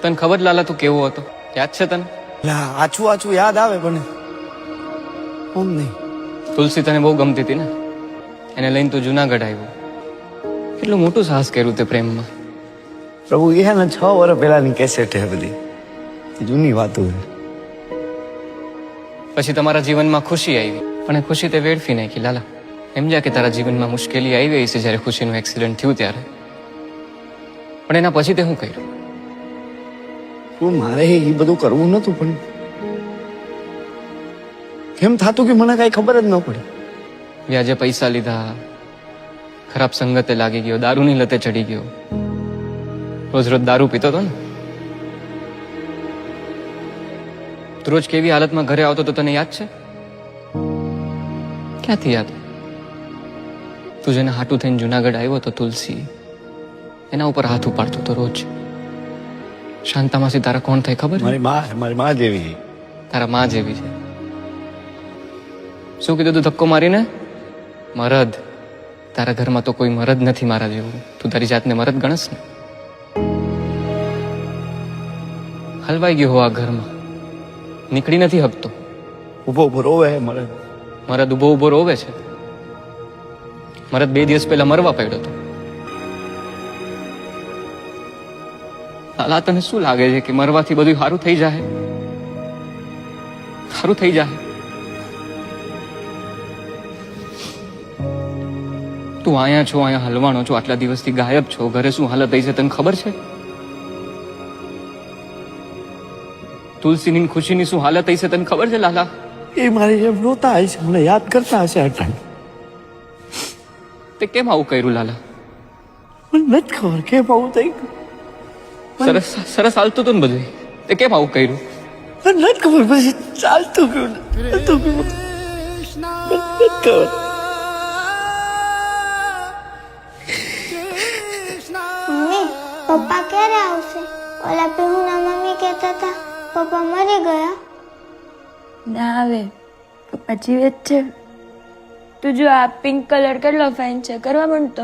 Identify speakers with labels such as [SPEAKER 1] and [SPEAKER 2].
[SPEAKER 1] તને ખબર લાલા તું કેવો હતો? યાદ છે તને?
[SPEAKER 2] આછું આછું યાદ આવે પણ કોણ નહીં.
[SPEAKER 1] તુલસી તને બહુ ગમતી હતી ને, એને લઈને તું જુનાગઢ આવ્યો. કેટલું મોટું સાહસ કર્યું તે પ્રેમમાં.
[SPEAKER 2] પ્રભુ એ ને 6 વર્ષ પહેલાની કેસેટ હે બધી, જૂની વાતો છે.
[SPEAKER 1] પછી તમારા જીવનમાં ખુશી આવી, પણ એ ખુશી તે વેડફી નાખી લાલા. સમજ્યા કે તારા જીવનમાં મુશ્કેલી આવી છે જ્યારે ખુશીનું એક્સિડન્ટ થયું ત્યારે, પણ એના પછી તે શું કર્યું?
[SPEAKER 2] પણ મારે એ બધું કરવું નતું, પણ કેમ થાતું કે મને કઈ ખબર જ ન પડી.
[SPEAKER 1] વ્યાજે પૈસા લીધા, ખરાબ સંગતે લાગી ગયો, દારૂની લતે ચડી ગયો, રોજ રોજ દારૂ પીતો હતો ને. તું રોજ કેવી હાલતમાં ઘરે આવતો તો તને યાદ છે? ક્યાંથી યાદ? તું જેને હાટું થઈને જુનાગઢ આવ્યો તો તુલસી, એના ઉપર હાથ ઉપાડતો તો રોજ. શાંતામાસી તારા કોણ થાય ખબર?
[SPEAKER 2] મારી માં જેવી.
[SPEAKER 1] તારા માં જેવી છે. શું કીધું તું ધક્કો મારીને? મરદ. તારા ઘરમાં તો કોઈ મરદ નથી મારા જેવું. તું તારી જાતને મરદ ગણસ ને. હલવાઈ ગયો હો આ ઘરમાં, નીકળી નથી હકતો.
[SPEAKER 2] ઉભો ઉભો રોવે મરદ.
[SPEAKER 1] મરદ ઉભો ઉભો રોવે છે. મરદ 2 દિવસ પહેલા મરવા પડ્યો હતો. લાલા તને શું લાગે છે કે મરવાથી બધું સારું થઈ જાય? સારું થઈ જાય? તું અહીંયા છો, અહીંયા હલવાનો છો, આટલા દિવસથી ગાયબ છો. ઘરે શું હાલત થઈ છે તને ખબર છે? તુલસીની ખુશીની શું હાલત થઈ છે તને ખબર છે લાલા?
[SPEAKER 2] એ મારી જેમ રોતા હશે, મને યાદ કરતા હશે આ ટાઈમ.
[SPEAKER 1] તે કેમ આવું કર્યું લાલા?
[SPEAKER 2] મને નથી ખબર કેમ આવું થઈ ગયું.
[SPEAKER 1] સરસ સરસ હાલતું હતું ને બધું, તે કેમ આવું કર્યું?
[SPEAKER 2] મને નથી ખબર, પછી ચાલતું ગયું નતું ગયું. નથી ખબર.
[SPEAKER 3] મમ્મી, પપ્પા ક્યારે આવશે? ઓલા પીહુના મમ્મી કહેતા હતા પપ્પા મરી ગયા.
[SPEAKER 4] ના આવે, પપ્પા જીવે જ છે. તું જો આ પિંક કલર કેટલો ફાઇન છે, કરવા માંડતો.